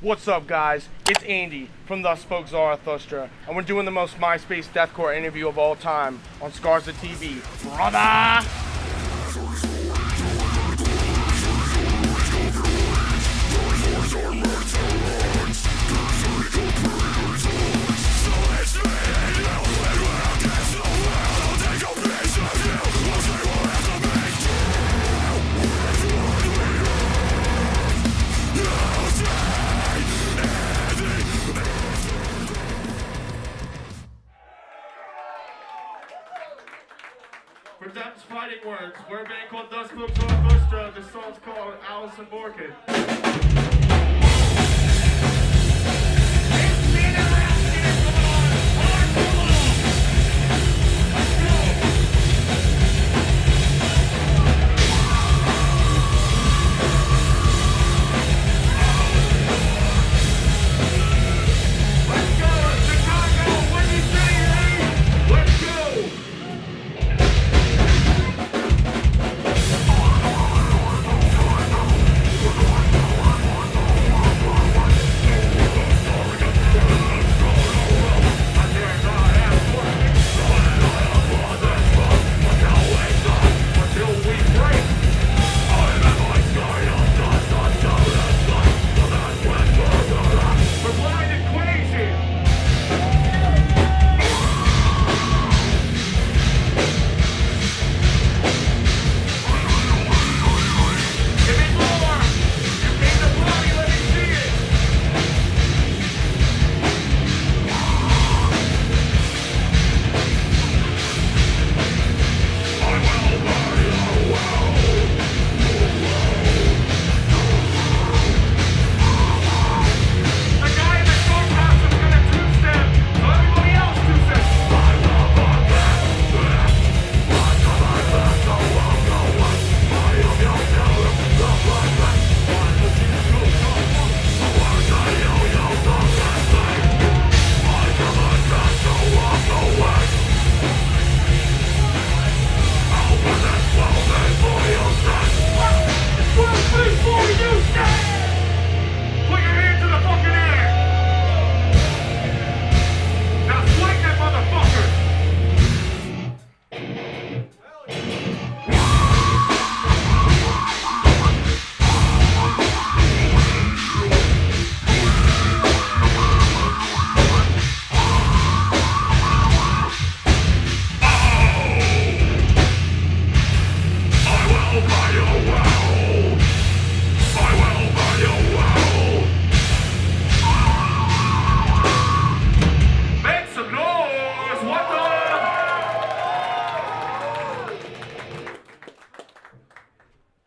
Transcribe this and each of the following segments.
What's up, guys? It's Andy from Thus Spoke Zarathustra, and we're doing the most MySpace deathcore interview of all time on Scars of TV. Brother! For Depth's Fighting Words, we're a band called Thus Spoke Zarathustra. The song's called Allison Borkin.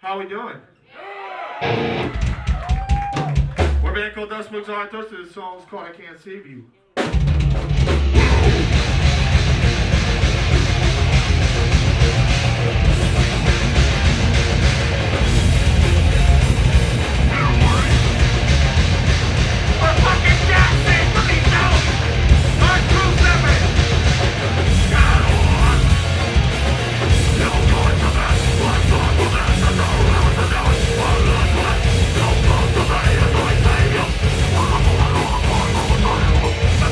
How we doing? We're a band called Thus Spoke Zarathustra. The song's called I Can't Save You. I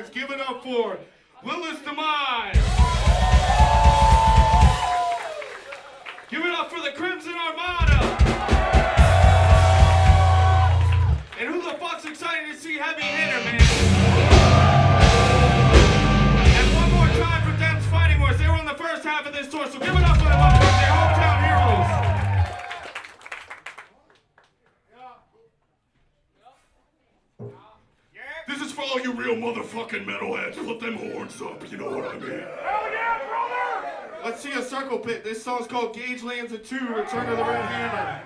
words. Give it up for Lilith Demise. Give it up for the Crimson Armada. And who the fuck's excited to see Heavy Hitter, man? And one more time for Demise Fighting Words. They were on the first half of this tour, so give it up for them, their hometown heroes. This is for all you real motherfucking metalheads. Put them horns up, you know what I mean? Hell yeah, brother! Let's see a circle pit. This song's called Gage Lands a 2, Return to the Red Hammer.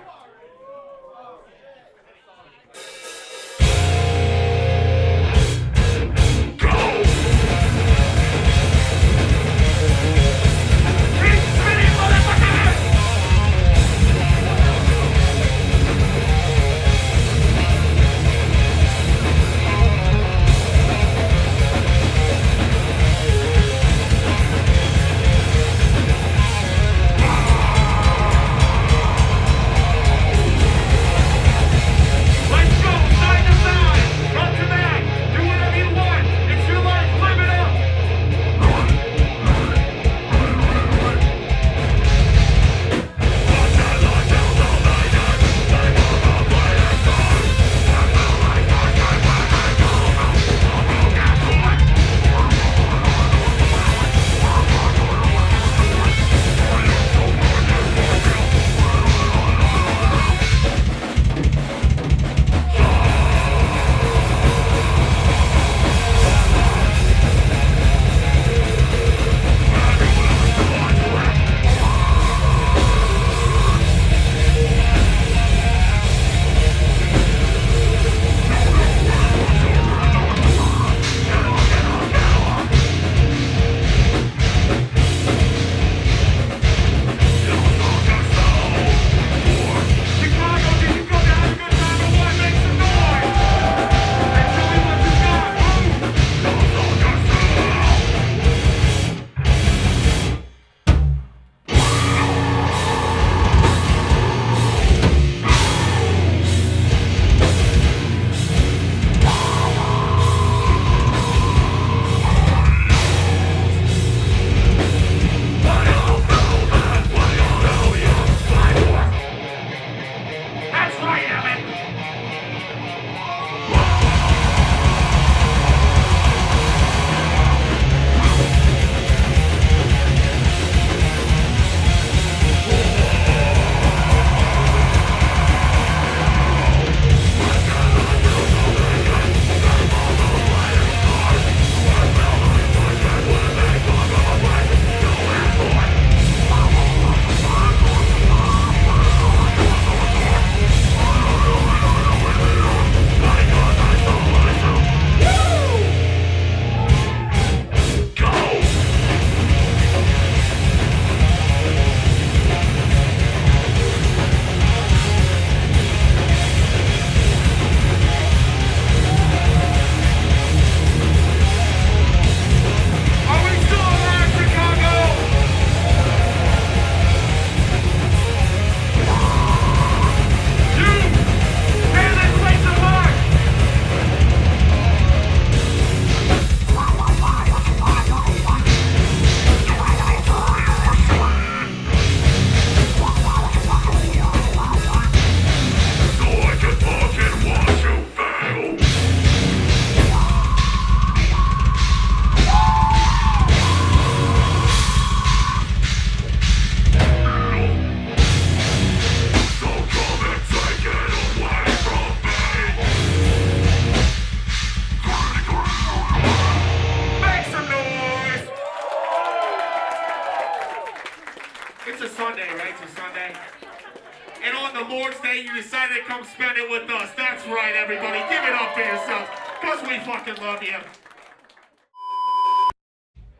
Lord's Day, you decided to come spend it with us. That's right, everybody. Give it up for yourselves, because we fucking love you.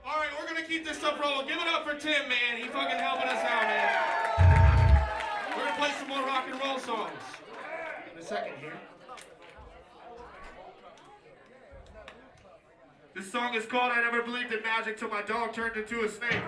All right, we're going to keep this stuff rolling. Give it up for Tim, man. He fucking helping us out, man. We're going to play some more rock and roll songs in a second here. This song is called I Never Believed in Magic Till My Dog Turned Into a Snake.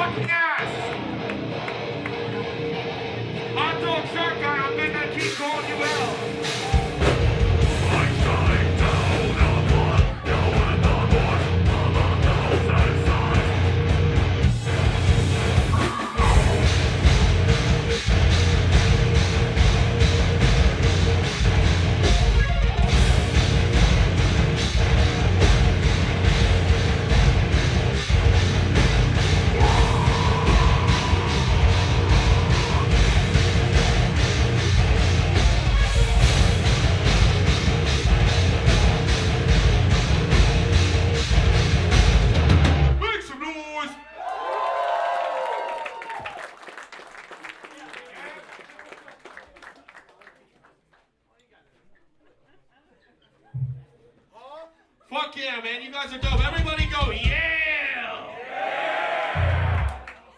fucking ass! Hot dog shark guy, I'm gonna keep calling you out. Fuck yeah, man. You guys are dope. Everybody go, yeah!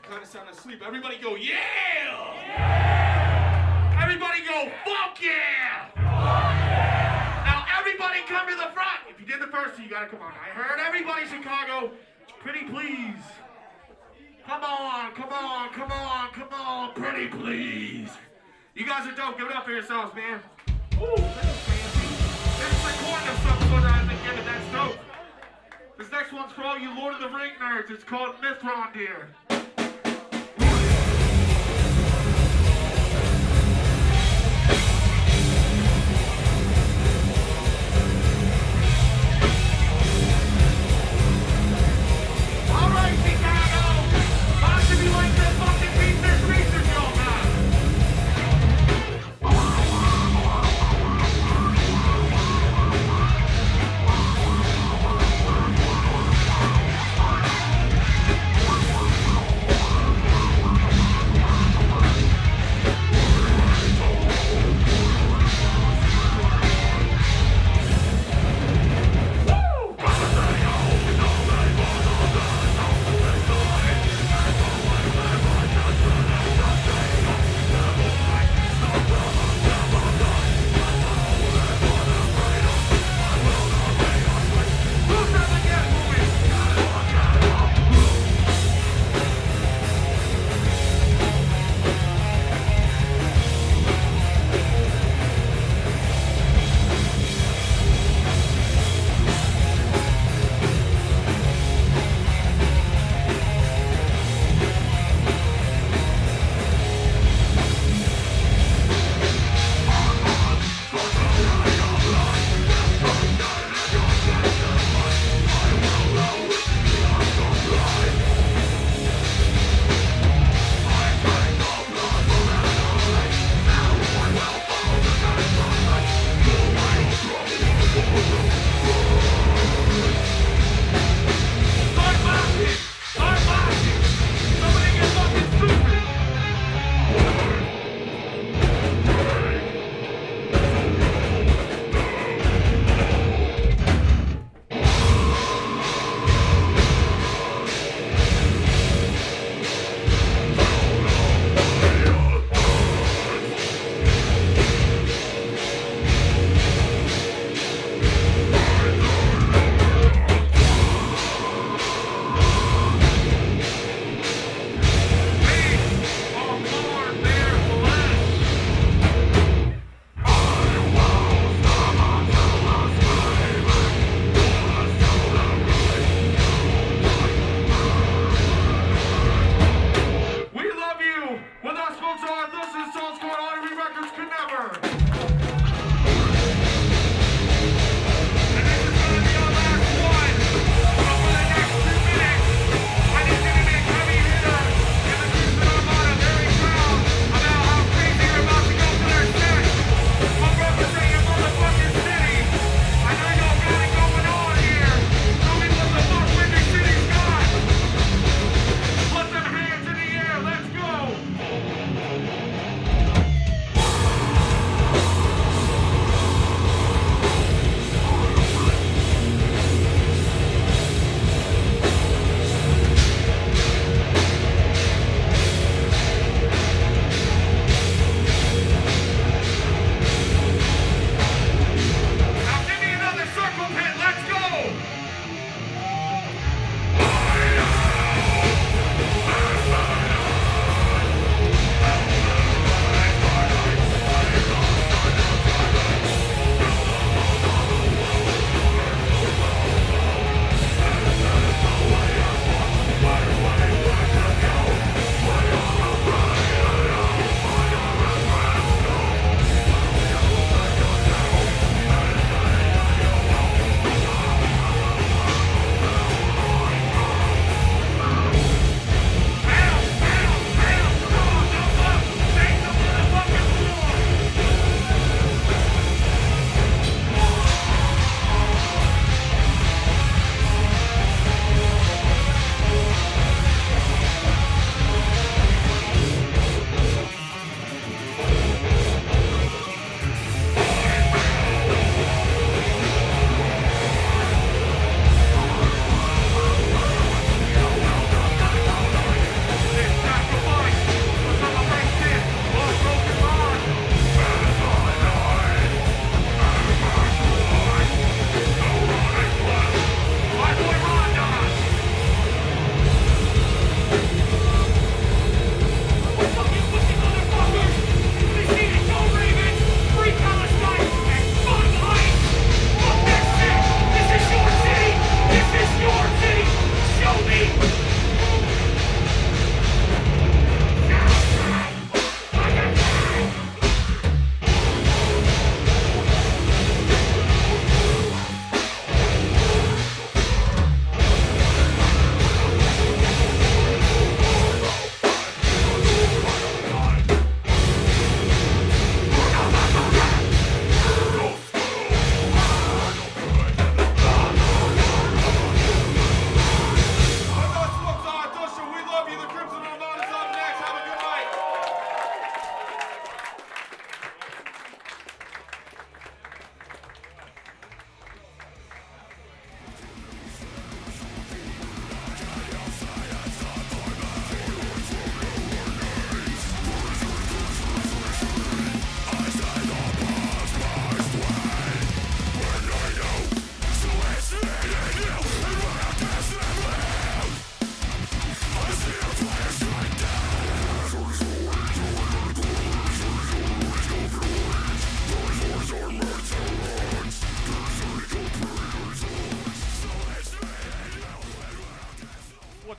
Kind of sound asleep. Everybody go, yeah! Everybody go, fuck yeah! Now everybody come to the front. If you did the first two, you gotta come on. I heard everybody, Chicago. Pretty please. Come on, come on, come on, come on. Pretty please. You guys are dope. Give it up for yourselves, man. Ooh, that's fancy. There's recording of some sort I've been given. That's dope. This next one's for all you Lord of the Ring nerds. It's called Mithrandir. Alright, Chicago! Why should we like this fucking piece of research y'all got?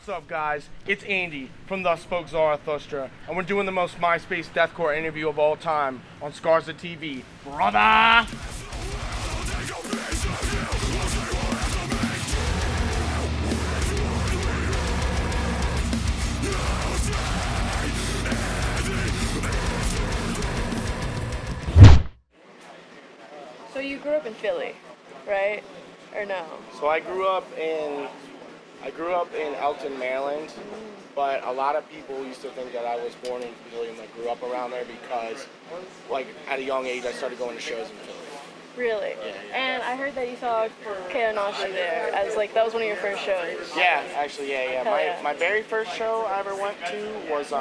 What's up, guys? It's Andy from Thus Spoke Zarathustra, and we're doing the most MySpace deathcore interview of all time on Scars of TV. Brother! So you grew up in Philly, right? Or no? So I grew up in Elton, Maryland, but a lot of people used to think that I was born in Philly and grew up around there because, at a young age, I started going to shows in Philly. Really? Yeah. And I heard that you saw Keonashi there as that was one of your first shows. Yeah, actually, yeah. Hell yeah. My very first show I ever went to was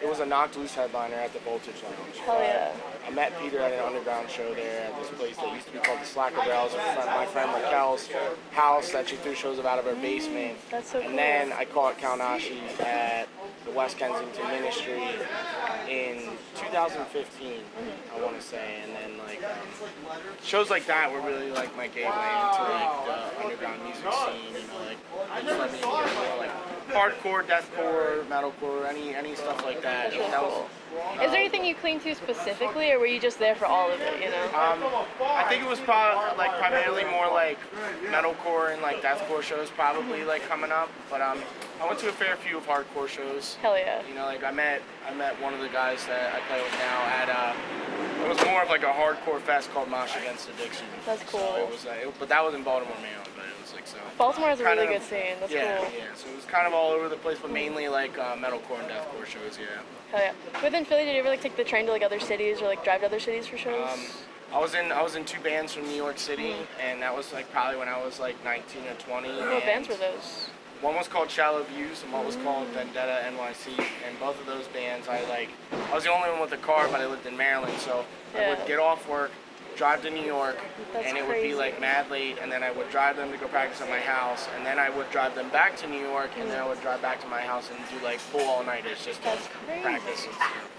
it was a Knocked Loose headliner at the Voltage Lounge. Hell yeah. I met Peter at an underground show there at this place that used to be called the Slacker Barrels. My friend Raquel's house that she threw shows out of her basement. That's so cool. And then I caught Keonashi at the West Kensington Ministry in 2015, I want to say. And then shows like that were really my gateway into the underground music scene. They just let me hear hardcore, deathcore, metalcore, any stuff like that. That's really cool. Is there anything you cling to specifically, or were you just there for all of it, I think it was probably primarily more metalcore and deathcore shows probably coming up, but I went to a fair few of hardcore shows. Hell yeah. I met one of the guys that I play with now at it was more of a hardcore fest called Mosh Against Addiction. That's cool. So it was but that was in Baltimore, Maryland, but it was so. Baltimore has a really good scene. That's cool. Yeah. So it was kind of all over the place, but mainly metalcore and deathcore shows. Yeah. Hell yeah. Within Philly, did you ever take the train to other cities or drive to other cities for shows? I was in two bands from New York City, and that was probably when I was 19 or 20. What bands were those? One was called Shallow Views, and one was called Vendetta NYC. And both of those bands, I was the only one with a car, but I lived in Maryland, so I would get off work, drive to New York, and it would be mad late, and then I would drive them to go practice at my house, and then I would drive them back to New York, and then I would drive back to my house and do full all-nighters just to practice and stuff.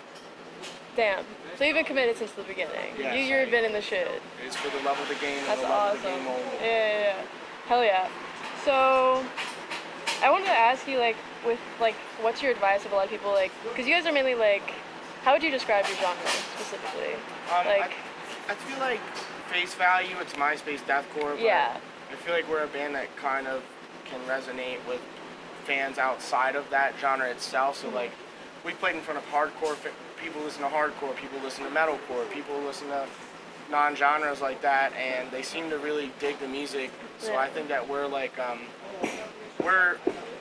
Damn. So you've been committed since the beginning. Yes, you've been in the shit. It's for the love of the game. That's and the love awesome. of the game only. Yeah. Hell yeah. So I wanted to ask you with what's your advice of a lot of people because you guys are mainly how would you describe your genre specifically? I feel face value, it's MySpace deathcore. But yeah. I feel we're a band that kind of can resonate with fans outside of that genre itself. So we played in front of hardcore. People listen to hardcore. People listen to metalcore. People listen to non-genres like that, and they seem to really dig the music. So I think that we're we're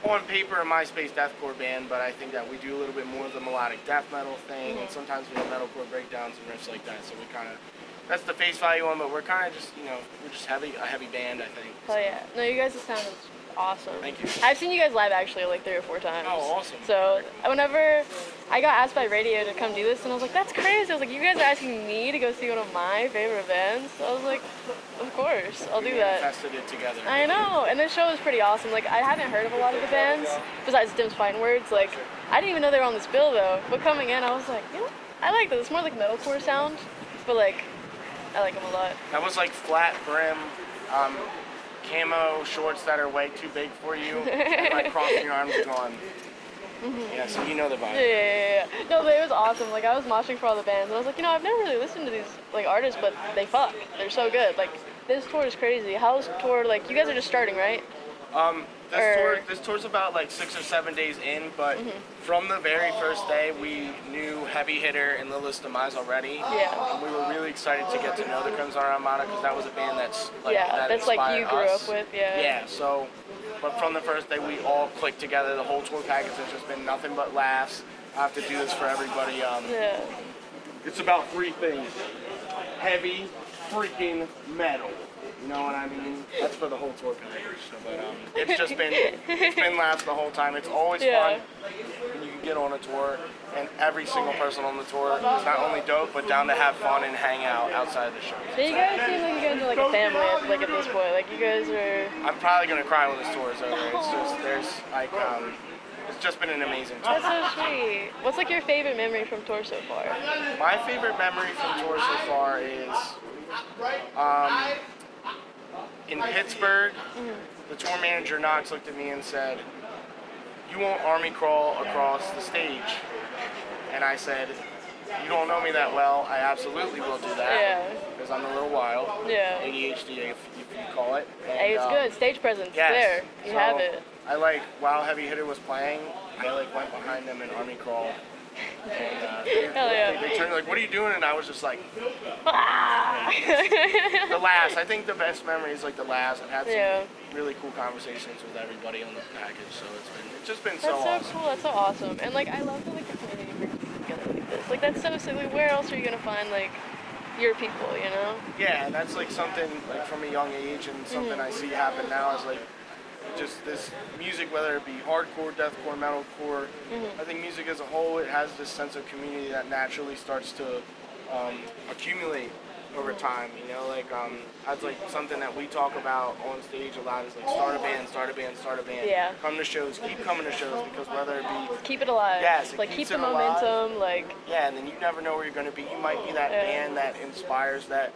on paper a MySpace deathcore band, but I think that we do a little bit more of the melodic death metal thing, and sometimes we have metalcore breakdowns and riffs like that. So we kind of, that's the face value one, but we're kind of just, we're just a heavy band, I think. Oh yeah. No, you guys' sound is awesome. Thank you. I've seen you guys live actually 3 or 4 times. Oh, awesome. So whenever I got asked by radio to come do this, and I was like, that's crazy. I was like, you guys are asking me to go see one of my favorite bands? I was like, of course, I'll do that. We manifested it together. I know, and this show was pretty awesome. I hadn't heard of a lot of the bands, besides Dim's Fighting Words. I didn't even know they were on this bill though. But coming in, I was like, I like this. It's more metalcore sound, but I like them a lot. That was flat brim, camo shorts that are way too big for you, and crossing your arms going. Yeah, so you know the vibe. Yeah. No, but it was awesome. I was moshing for all the bands, and I was like, I've never really listened to these artists, but they fuck. They're so good. This tour is crazy. How's tour? You guys are just starting, right? This tour's about 6 or 7 days in, but from the very first day, we knew Heavy Hitter and Lilith Demise already. Yeah. And we were really excited to get to know the Crimson Armada because that was a band that's that that's inspired you grew us. up with. Yeah. Yeah. So, but from the first day, we all clicked together. The whole tour package has just been nothing but laughs. I have to do this for everybody. Yeah. It's about 3 things: heavy, freaking metal. You know what I mean? That's for the whole tour package. So, but it's been laughs the whole time. It's always fun when you can get on a tour, and every single person on the tour is not only dope, but down to have fun and hang out outside the show. So you guys seem like you guys are a family at this point. You guys are. I'm probably gonna cry when this tour is over. It's just it's just been an amazing tour. That's so sweet. What's your favorite memory from tour so far? My favorite memory from tour so far is in Pittsburgh. the tour manager Knox looked at me and said, "You won't army crawl across the stage." And I said, "You don't know me that well. I absolutely will do that." Yeah. Because I'm a little wild. Yeah. ADHD, if you call it. And, Hey, it's good. Stage presence. Yes. There. You So, have it. I while Heavy Hitter was playing, I went behind them in army crawl. And, Hell yeah. they turned like, "What are you doing?" And I was just like, Ah! the last. I think the best memory is like the last. I've had some Yeah. really cool conversations with everybody on the package, so it's just been That's so so awesome. cool. That's so awesome. And like, I love that like the community brings people together like this. Like that's so silly. Where else are you gonna find like your people? You know? Yeah, that's like something like from a young age, and something I see happen now is like just this music, whether it be hardcore, deathcore, metalcore. I think music as a whole, it has this sense of community that naturally starts to accumulate over time. You know, like that's like something that we talk about on stage a lot is like start a band, start a band, start a band. Yeah. Come to shows, keep coming to shows, because whether it be Keep it alive. Yes, it Like keeps keep the it alive. momentum. Like yeah, and then you never know where you're going to be. You might be that Yeah. band that inspires that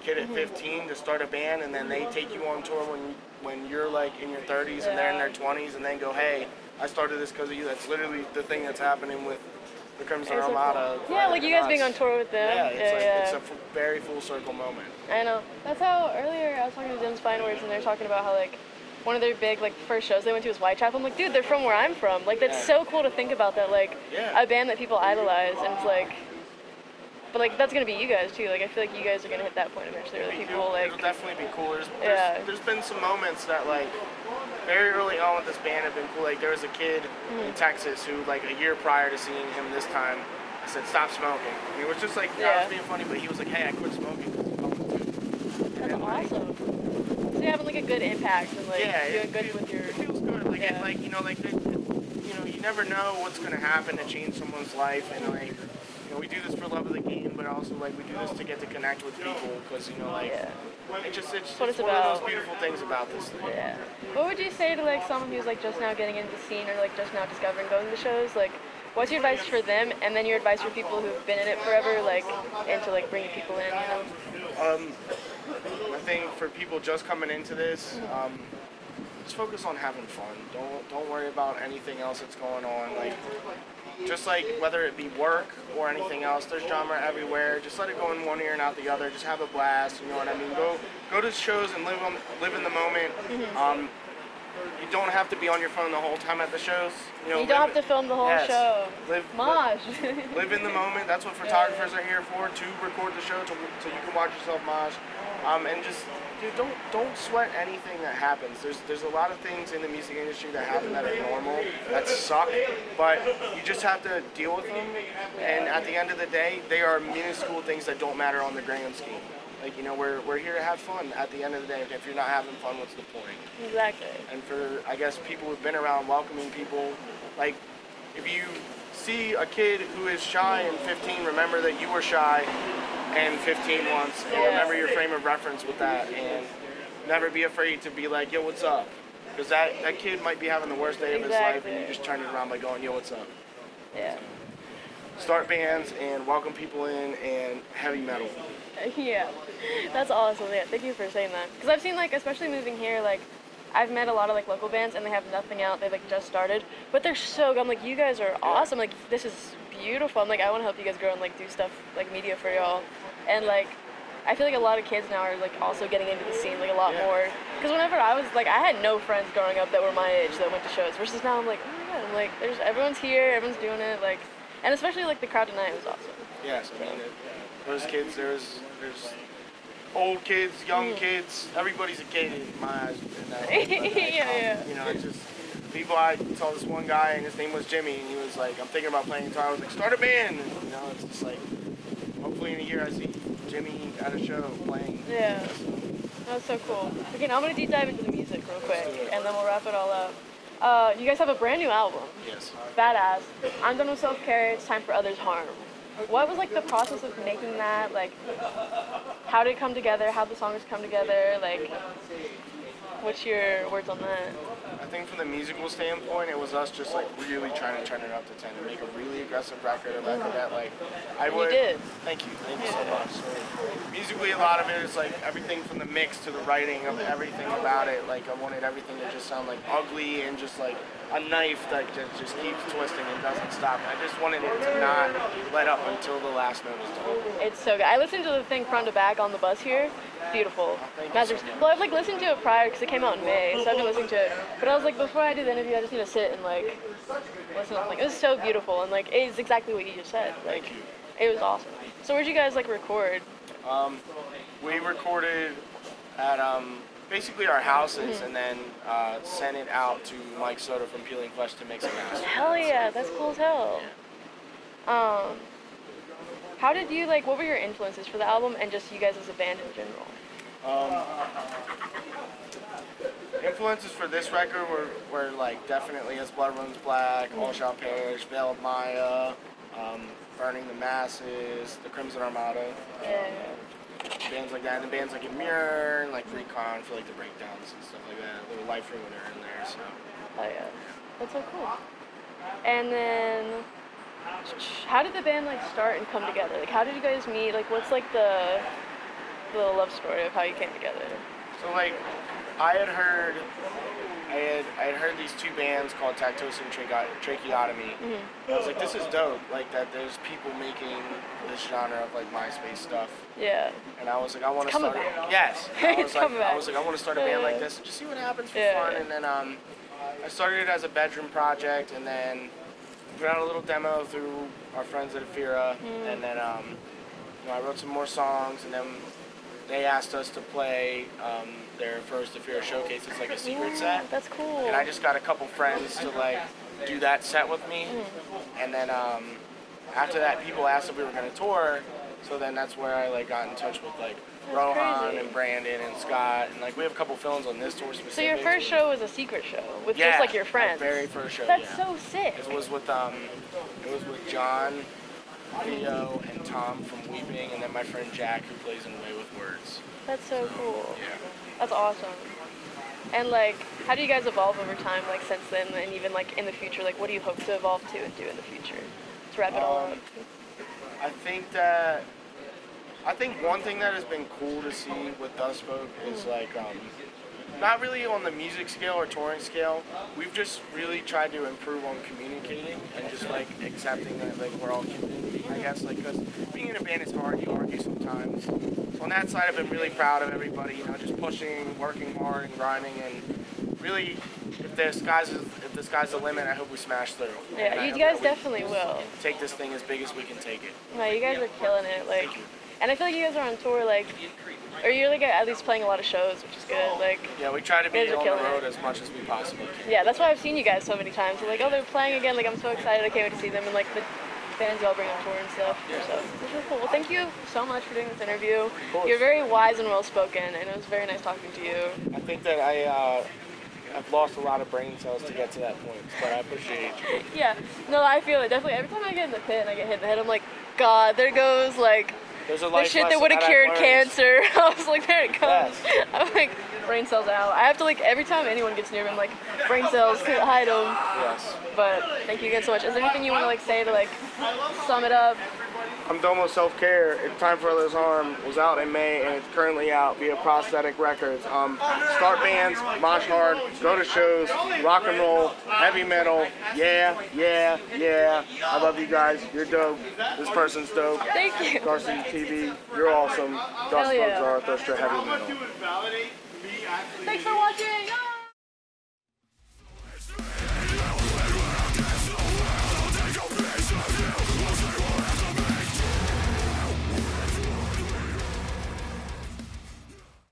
kid at 15 to start a band, and then they take you on tour when you're like in your 30s and they're in their 20s, and then go, "Hey, I started this because of you." That's literally the thing that's happening with the Crimson It's so Armada. cool. Yeah, like you guys us. being on tour with them. Yeah, it's yeah. a very full circle moment. I know. That's how earlier I was talking to Dim's Fine Words and they're talking about how like one of their big like first shows they went to was Whitechapel. I'm like, dude, they're from where I'm from. Like that's Yeah. so cool to think about that. Like Yeah. a band that people idolize and it's like, but like that's gonna be you guys too. Like I feel like you guys are gonna hit that point eventually where the people like. It'll definitely be cool. Yeah. There's been some moments that like very early on with this band have been cool. Like there was a kid in Texas who like a year prior to seeing him this time, I said, "Stop smoking." And it was just like, I was being funny, but he was like, "Hey, I quit smoking because I'm going to." That's awesome. So you're having like a good impact and like doing good with your. It feels good. Like Yeah. you never know what's gonna happen to change someone's life, and like we do this for love of the game, but also like we do this to get to connect with people because it's what it's one about. of those beautiful things about this thing. Yeah. What would you say to like someone who's like just now getting into the scene or like just now discovering going to shows? Like, what's your advice for them, and then your advice for people who've been in it forever, like, and to like bringing people in? You know? I think for people just coming into this, just focus on having fun. Don't worry about anything else that's going on. Like, just like whether it be work or anything else, there's drama everywhere. Just let it go in one ear and out the other. Just have a blast. You know what I mean? Go to shows and live in the moment. You don't have to be on your phone the whole time at the shows. You don't have to film the whole show. Mosh. Live in the moment. That's what photographers are here for, to record the show, so you can watch yourself mosh. And just, dude, don't sweat anything that happens. There's a lot of things in the music industry that happen that are normal, that suck, but you just have to deal with them. And at the end of the day, they are minuscule things that don't matter on the grand scheme. Like, we're here to have fun at the end of the day. If you're not having fun, what's the point? Exactly. And for, I guess, people who've been around welcoming people, like, if you see a kid who is shy and 15, remember that you were shy and 15 once, and remember your frame of reference with that, and never be afraid to be like, "Yo, what's up?" Because that kid might be having the worst day of his life, and you just turn it around by going, "Yo, what's up?" Yeah. Start bands and welcome people in, and heavy metal. Yeah, that's awesome. Yeah, thank you for saying that. Because I've seen, like, especially moving here, like, I've met a lot of, like, local bands, and they have nothing out. They've, like, just started. But they're so good. I'm like, you guys are awesome. Like, this is beautiful. I'm like, I want to help you guys grow and, like, do stuff, like, media for y'all. And, like, I feel like a lot of kids now are, like, also getting into the scene, like, a lot more. Because whenever I was, like, I had no friends growing up that were my age that went to shows. Versus now I'm like, oh, my God. I'm like, everyone's here. Everyone's doing it. Like, and especially, like, the crowd tonight was awesome. Yes, I mean, those kids, there's old kids, young kids, everybody's a kid in my eyes. Yeah. You know, it's just people. I saw this one guy, and his name was Jimmy, and he was like, "I'm thinking about playing guitar." I was like, "Start a band." And, you know, it's just like, hopefully in a year I see Jimmy at a show playing. Yeah, that's so cool. Okay, now I'm gonna deep dive into the music real quick, and then we'll wrap it all up. You guys have a brand new album. Yes. Badass. I'm done with self-care. It's time for others' harm. What was like the process of making that? Like, how did it come together? How the songs come together? Like, what's your words on that? I think from the musical standpoint, it was us just like really trying to turn it up to 10 and make a really aggressive record, a record that like I And would. you did. Thank you so much. So, musically, a lot of it is like everything from the mix to the writing of everything about it. Like I wanted everything to just sound like ugly and just like a knife that just keeps twisting and doesn't stop. I just wanted it to not let up until the last note is done. It's so good. I listened to the thing front to back on the bus here. Beautiful. Thank you Masters. so much. Well, I've like listened to it prior because it came out in May, so I've been listening to it. But I was like, before I do the interview, I just need to sit and like listen. Like it was so beautiful and like it's exactly what you just said. Like Thank you. it was awesome. So where'd you guys like record? We recorded at basically our houses and then sent it out to Mike Soda from Peeling Flesh to mix and master. Hell yeah, that's cool as hell. How did you like? What were your influences for the album and just you guys as a band in general? Influences for this record were like definitely As Blood Runs Black, All Shall Perish, Veil of Maya, Burning the Masses, the Crimson Armada. Bands like that, and the bands like Mirror and like Recon for like the breakdowns and stuff like that. Little Life Ruiner in there, so. Oh yeah, that's so cool. And then, how did the band like start and come together? Like, how did you guys meet? Like, what's like the love story of how you came together? So like, I had heard these two bands called Tactosis and Tracheotomy. I was like, this is dope. Like that, there's people making this genre of like MySpace stuff. Yeah. And I was like, I want to coming start. back. Yes. It's coming back. I was like, I want to start a band like this and just see what happens for Yeah. fun. And then I started it as a bedroom project, and then put out a little demo through our friends at Afira, and then I wrote some more songs, and then they asked us to play their first Afira showcase. It's like a secret set. That's cool. And I just got a couple friends to like do that set with me, and then after that, people asked if we were gonna tour. So then that's where I like got in touch with like Rohan crazy. and Brandon and Scott, and like we have a couple films on this tour specifically. So your first show was a secret show with just like your friends. My very first show. That's yeah. so sick. It was with John, Theo, and Tom from Weeping, and then my friend Jack who plays in Way with Words. That's so cool. Yeah. That's awesome. And like, how do you guys evolve over time, like since then, and even like in the future? Like, what do you hope to evolve to and do in the future? To wrap it all up. I think one thing that has been cool to see with Dust Spoke is like, not really on the music scale or touring scale. We've just really tried to improve on communicating and just like accepting that like we're all human, I guess, like because being in a band is hard, you argue sometimes. So on that side, I've been really proud of everybody, you know, just pushing, working hard and grinding, and really, if the sky's the limit, I hope we smash through. Yeah, And I you hope guys that we definitely will. take this thing as big as we can take it. No, you guys are killing it. Like, Thank you. and I feel like you guys are on tour, like, or you're like at least playing a lot of shows, which is good. Like, Yeah, we try to be You guys are on the killing road it. as much as we possibly can. yeah, that's why I've seen you guys so many times. Like, oh, they're playing again. Like, I'm so excited. I can't wait to see them and like the bands y'all bring on tour and stuff. Yeah. So it's really cool. Well, thank you so much for doing this interview. course. You're very wise and well spoken, and it was very nice talking to you. I think that I've lost a lot of brain cells to get to that point, but I appreciate you. Yeah, no, I feel it definitely. Every time I get in the pit and I get hit in the head, I'm like, God, there goes like There's a the life shit that lesson would have I've cured learned. cancer. I was like, there it comes. Yes. I'm like, brain cells out. I have to like every time anyone gets near me, I'm like, brain cells, hide them. Yes. But thank you again so much. Is there anything you want to like say to like sum it up? I'm done with self-care. It's Time for This Harm was out in May and it's currently out via Prosthetic Records. Start bands, mosh hard, go to shows, rock and roll, heavy metal. Yeah. I love you guys. You're dope. This person's dope. Thank you. Darcy TV, you're awesome. Dust Hell yeah. Zarathustra, heavy metal. Thanks for watching.